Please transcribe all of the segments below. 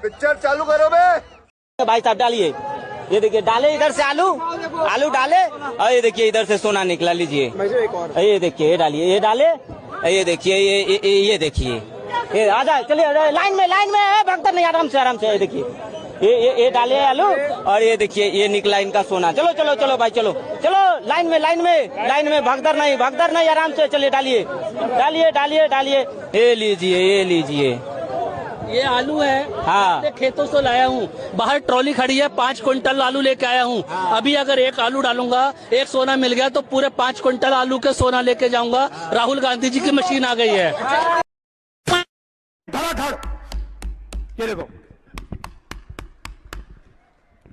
Picture चालू करो बे। भाई साहब डालिए, ये देखिए डाले इधर से आलू, आलू डाले और ये देखिए इधर से सोना निकला, लीजिए ये देखिए, ये डालिए, ये डाले, ये देखिए, ये देखिए, ये आ जाए, चलिए लाइन में भगदड़ नहीं, आराम से, ये देखिए, ये डाले आलू और ये देखिए ये निकला इनका सोना। चलो चलो चलो भाई, चलो लाइन में भगदड़ नहीं, आराम से चलिए, डालिए, ये लीजिए ये आलू है। हाँ, खेतों से लाया हूँ, बाहर ट्रॉली खड़ी है, 5 क्विंटल आलू लेके आया हूँ। अभी अगर एक आलू डालूंगा, एक सोना मिल गया तो पूरे 5 क्विंटल आलू के सोना लेके जाऊंगा। राहुल गांधी जी की मशीन आ गई है। ये देखो,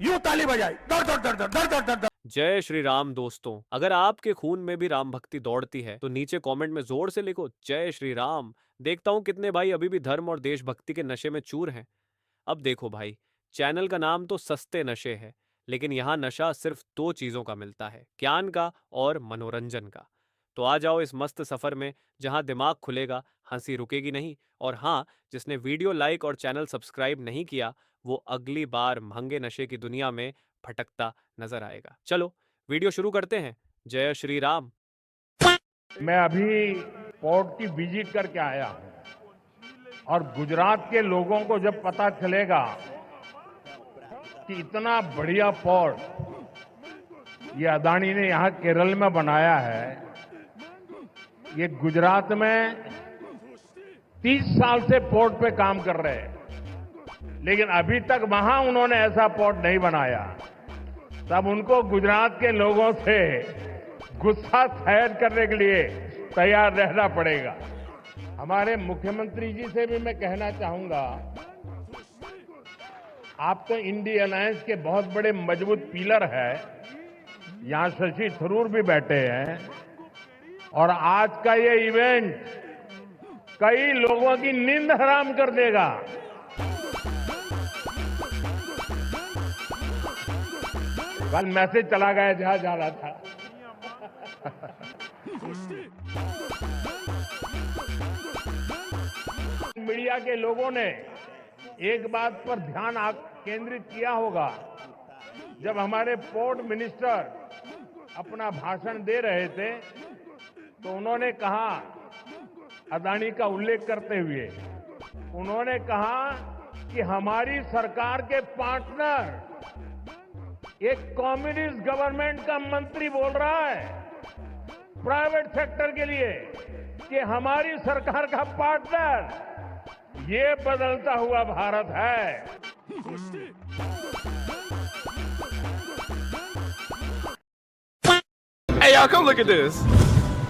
यूं ताली बजाई, दर। जय श्री राम दोस्तों, अगर आपके खून में भी राम भक्ति दौड़ती है तो नीचे कमेंट में जोर से लिखो जय श्री राम। देखता हूं कितने भाई अभी भी धर्म और देशभक्ति के नशे में चूर हैं। अब देखो भाई, चैनल का नाम तो सस्ते नशे है, लेकिन यहाँ नशा सिर्फ 2 चीजों का मिलता है, ज्ञान का और मनोरंजन का। तो आ जाओ इस मस्त सफर में जहां दिमाग खुलेगा, हंसी रुकेगी नहीं। और हाँ, जिसने वीडियो लाइक और चैनल सब्सक्राइब नहीं किया वो अगली बार महंगे नशे की दुनिया में भटकता नजर आएगा। चलो वीडियो शुरू करते हैं। जय श्री राम। मैं अभी पोर्ट की विजिट करके आया हूं और गुजरात के लोगों को जब पता चलेगा कि इतना बढ़िया पोर्ट ये अदानी ने यहां केरल में बनाया है, ये गुजरात में 30 साल से पोर्ट पे काम कर रहे हैं, लेकिन अभी तक वहां उन्होंने ऐसा पोर्ट नहीं बनाया। तब उनको गुजरात के लोगों से गुस्सा सहन करने के लिए तैयार रहना पड़ेगा। हमारे मुख्यमंत्री जी से भी मैं कहना चाहूंगा, आप तो इंडिया अलायंस के बहुत बड़े मजबूत पिलर है, यहां शशि थरूर भी बैठे हैं, और आज का ये इवेंट कई लोगों की नींद हराम कर देगा। कल मैसेज चला गया जहां जा रहा था। मीडिया के लोगों ने एक बात पर ध्यान केंद्रित किया होगा, जब हमारे पोर्ट मिनिस्टर अपना भाषण दे रहे थे तो उन्होंने कहा, अदानी का उल्लेख करते हुए उन्होंने कहा कि हमारी सरकार के पार्टनर एक कम्युनिस्ट गवर्नमेंट का मंत्री बोल रहा है प्राइवेट सेक्टर के लिए कि हमारी सरकार का पार्टनर ये बदलता हुआ भारत है। Hey y'all, come look at this.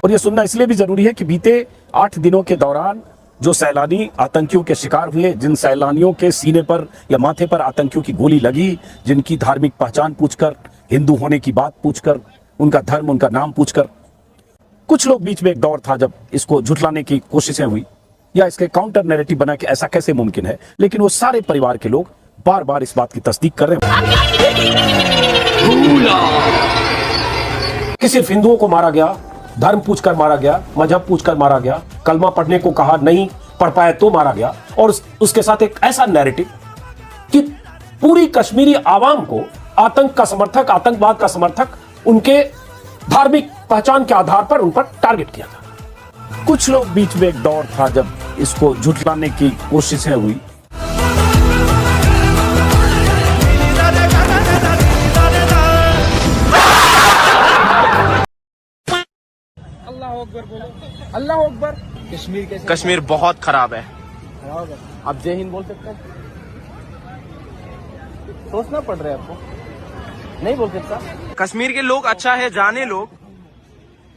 और ये सुनना इसलिए भी जरूरी है कि बीते 8 दिनों के दौरान जो सैलानी आतंकियों के शिकार हुए, जिन सैलानियों के सीने पर या माथे पर आतंकियों की गोली लगी, जिनकी धार्मिक पहचान पूछकर, हिंदू होने की बात पूछकर, उनका धर्म, उनका नाम पूछकर, कुछ लोग बीच में एक दौर था जब इसको झुठलाने की कोशिशें हुई या इसके काउंटर नैरेटिव बना कि ऐसा कैसे मुमकिन है, लेकिन वो सारे परिवार के लोग बार बार इस बात की तस्दीक कर रहे हैं कि सिर्फ हिंदुओं को मारा गया, धर्म पूछकर मारा गया, मजहब पूछकर मारा गया, कलमा पढ़ने को कहा, नहीं पढ़ पाया तो मारा गया, और उसके साथ एक ऐसा नैरेटिव कि पूरी कश्मीरी आवाम को आतंक का समर्थक, आतंकवाद का समर्थक उनके धार्मिक पहचान के आधार पर उन पर टारगेट किया था। कुछ लोग बीच में एक दौर था जब इसको झुठलाने की कोशिशें हुई। अल्लाह अकबर। कश्मीर बहुत खराब है। आप जय हिंद बोल सकते हैं? सोचना पड़ रहा है आपको, नहीं बोल सकता। कश्मीर के लोग अच्छा है, जाने लोग।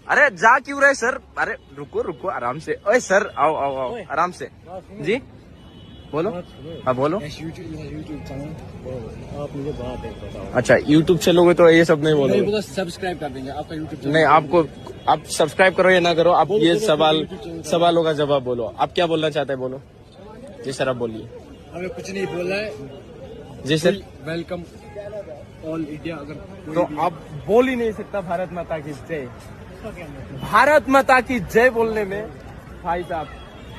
अरे जा क्यों रहे सर? अरे रुको आराम से। ओए सर आओ आराम से। जी बोलो। हाँ बोलो। अच्छा यूट्यूब चलोगे तो ये सब नहीं बोलोगे? सब्सक्राइब कर देंगे आपका यूट्यूब। नहीं, आपको आप सब्सक्राइब करो या ना करो, आप ये सवालों का जवाब बोलो। आप क्या बोलना चाहते हैं, बोलो। जी सर आप बोलिए। हमें कुछ नहीं बोलना है। जी सर। Welcome all India. अगर तो आप बोल ही नहीं सकता भारत माता की जय। भारत माता की जय बोलने में भाई साहब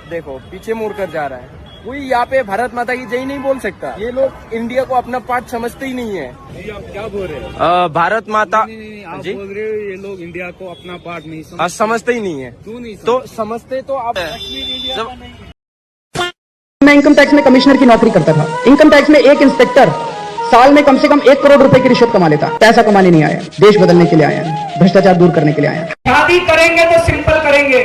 देखो पीछे मुड़ कर जा रहा है। कोई यहाँ पे भारत माता की जय नहीं बोल सकता। ये लोग इंडिया को अपना पार्ट समझते ही नहीं है। आप क्या बोल रहे हैं? भारत माता आप जी बोल रहे हो ये लोग इंडिया को अपना पार्ट नहीं समझते ही नहीं है। क्यों नहीं तो समझते तो आप मैं इनकम टैक्स में कमिश्नर की नौकरी करता था। इनकम टैक्स में एक इंस्पेक्टर साल में कम से कम 1 करोड़ रुपए की रिश्वत कमा लेता। पैसा कमाने नहीं आया, देश बदलने के लिए आया, भ्रष्टाचार दूर करने के लिए आया। शादी करेंगे तो सिंपल करेंगे।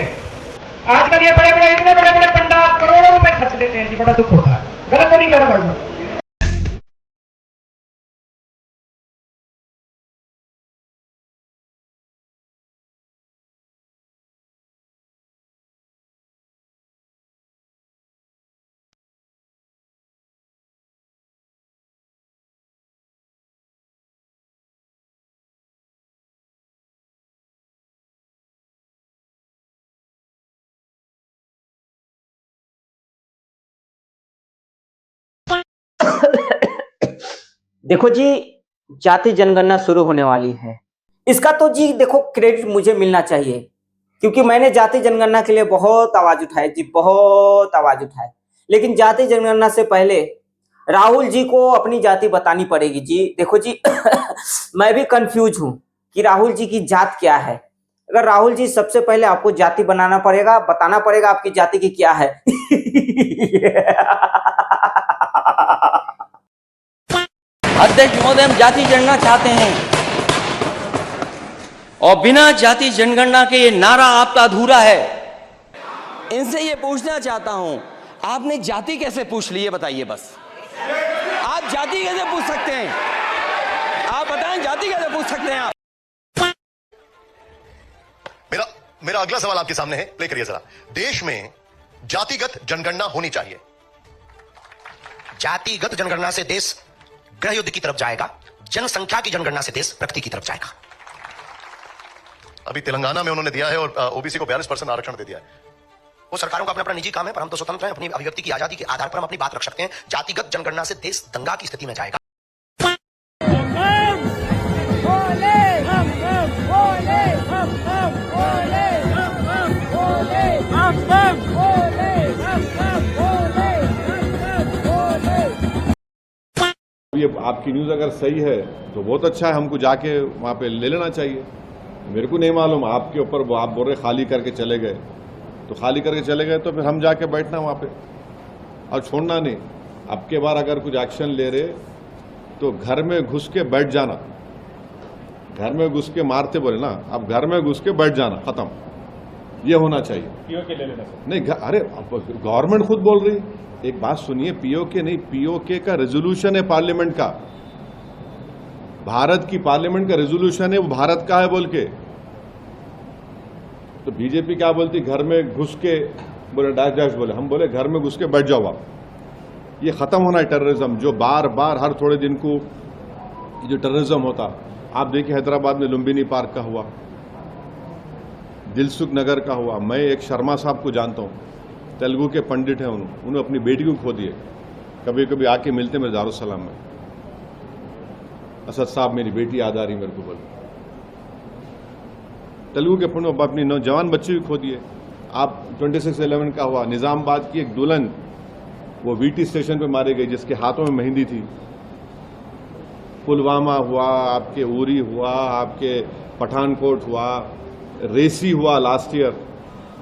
आजकल ये बड़े बड़े इतने बड़े बड़े पंडाल करोड़ों रुपए खर्च लेते हैं जी, बड़ा दुख होता है। गलत तो नहीं कर रहा भाई। देखो जी, जाति जनगणना शुरू होने वाली है। इसका तो जी देखो क्रेडिट मुझे मिलना चाहिए, क्योंकि मैंने जाति जनगणना के लिए बहुत आवाज उठाई जी, बहुत आवाज उठाई। लेकिन जाति जनगणना से पहले राहुल जी को अपनी जाति बतानी पड़ेगी जी। देखो जी मैं भी कंफ्यूज हूं कि राहुल जी की जात क्या है। अगर राहुल जी, सबसे पहले आपको जाति बनाना पड़ेगा, बताना पड़ेगा आपकी जाति की क्या है। अध्यक्ष महोदय, हम जाति जनगणना चाहते हैं और बिना जाति जनगणना के ये नारा आपका अधूरा है। इनसे ये पूछना चाहता हूं, आपने जाति कैसे पूछ ली, ये बताइए बस। आप जाति कैसे पूछ सकते हैं? आप बताएं, जाति कैसे पूछ सकते हैं आप? मेरा अगला सवाल आपके सामने है, प्ले करिए जरा। देश में जातिगत जनगणना होनी चाहिए। जातिगत जनगणना से देश गृह युद्ध की तरफ जाएगा, जनसंख्या की जनगणना से देश प्रगति की तरफ जाएगा। अभी तेलंगाना में उन्होंने दिया है और ओबीसी को 42% आरक्षण दे दिया है। वो सरकारों का अपना अपना निजी काम है, पर हम तो स्वतंत्र हैं, अपनी अभिव्यक्ति की आजादी के आधार पर हम अपनी बात रख सकते हैं। जातिगत जनगणना से देश दंगा की स्थिति में जाएगा। ये आपकी न्यूज़ अगर सही है तो बहुत अच्छा है, हमको जाके वहाँ पे ले लेना चाहिए। मेरे को नहीं मालूम आपके ऊपर, वो आप बोल रहे खाली करके चले गए, तो खाली करके चले गए तो फिर हम जाके बैठना वहाँ पे और छोड़ना नहीं। अब के बार अगर कुछ एक्शन ले रहे तो घर में घुस के बैठ जाना, घर में घुस के मारते बोले ना, अब घर में घुस के बैठ जाना, खत्म। ये होना चाहिए। पीओके ले लेना नहीं, अरे गवर्नमेंट खुद बोल रही। एक बात सुनिए, पीओके नहीं, पीओके का रेजोल्यूशन है पार्लियामेंट का, भारत की पार्लियामेंट का रेजोल्यूशन है, वो भारत का है बोल के। तो बीजेपी क्या बोलती, घर में घुस के बोले डैश डैश बोले, हम बोले घर में घुस के बैठ जाओ आप। ये खत्म होना है टेररिज्म, जो बार बार हर थोड़े दिन को जो टेररिज्म होता। आप देखिए हैदराबाद में लुम्बिनी पार्क का हुआ, दिलसुख नगर का हुआ। मैं एक शर्मा साहब को जानता हूँ, तेलुगु के पंडित हैं, उन्होंने अपनी बेटी को खो दिए। कभी कभी आके मिलते मेरे दारुसलाम में, असद साहब मेरी बेटी याद आ रही मेरे को बोल। तेलुगु के पंडित अपनी नौजवान बच्चे भी खो दिए। आप 26/11 का हुआ, निजामाबाद की एक दुल्हन वो वीटी स्टेशन पे मारे गई जिसके हाथों में मेहंदी थी। पुलवामा हुआ, आपके उरी हुआ, आपके पठानकोट हुआ, रेसी हुआ लास्ट ईयर,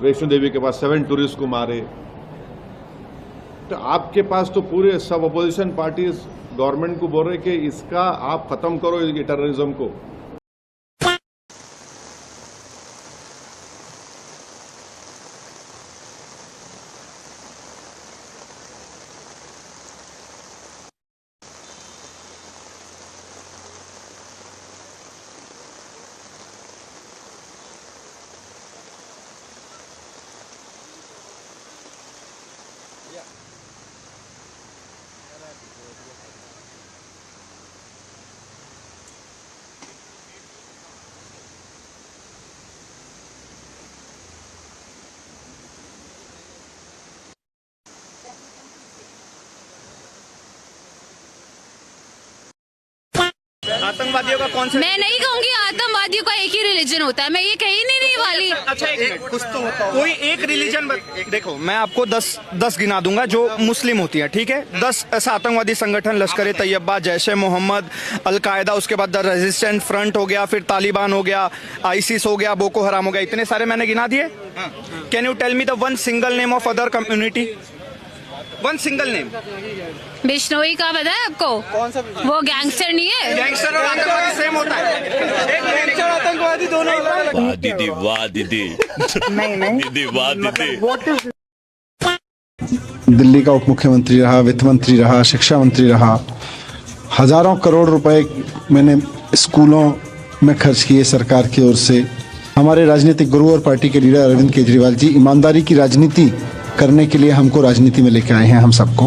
वैष्णो देवी के पास 7 टूरिस्ट को मारे। तो आपके पास तो पूरे सब अपोजिशन पार्टीज गवर्नमेंट को बोल रहे कि इसका आप खत्म करो ये टेररिज्म को। आतंकवादियों का कौन सा? मैं नहीं कहूँगी आतंकवादियों का एक ही रिलीजन होता है, मैं ये कही नहीं वाली। अच्छा कुछ तो होता, कोई एक रिलीजन देखो, मैं आपको 10 गिना दूंगा जो मुस्लिम होती है, ठीक है? 10 ऐसा आतंकवादी संगठन, लश्कर तैयबा, जैश ए मोहम्मद, अलकायदा, उसके बाद द रेजिस्टेंट फ्रंट हो गया, फिर तालिबान हो गया, आईसिस हो गया, बोको हराम हो गया, इतने सारे मैंने गिना दिए। Can you tell me the one single name of other community? One single name. Bishnoi का पता है आपको? कौन सा? वो गैंगस्टर नहीं है। गैंगस्टर और आतंकवादी सेम होता है? एक गैंगस्टर आतंकवादी दोनों अलग। वाह दीदी, वाह दीदी, नहीं दीदी, वाह दीदी। दिल्ली का उप मुख्यमंत्री रहा, वित्त मंत्री रहा, शिक्षा मंत्री रहा, हजारों करोड़ रुपए मैंने स्कूलों में खर्च किए सरकार की ओर से। हमारे राजनीतिक गुरु और पार्टी के लीडर अरविंद केजरीवाल जी ईमानदारी की राजनीति करने के लिए हमको राजनीति में लेके आए हैं हम सबको।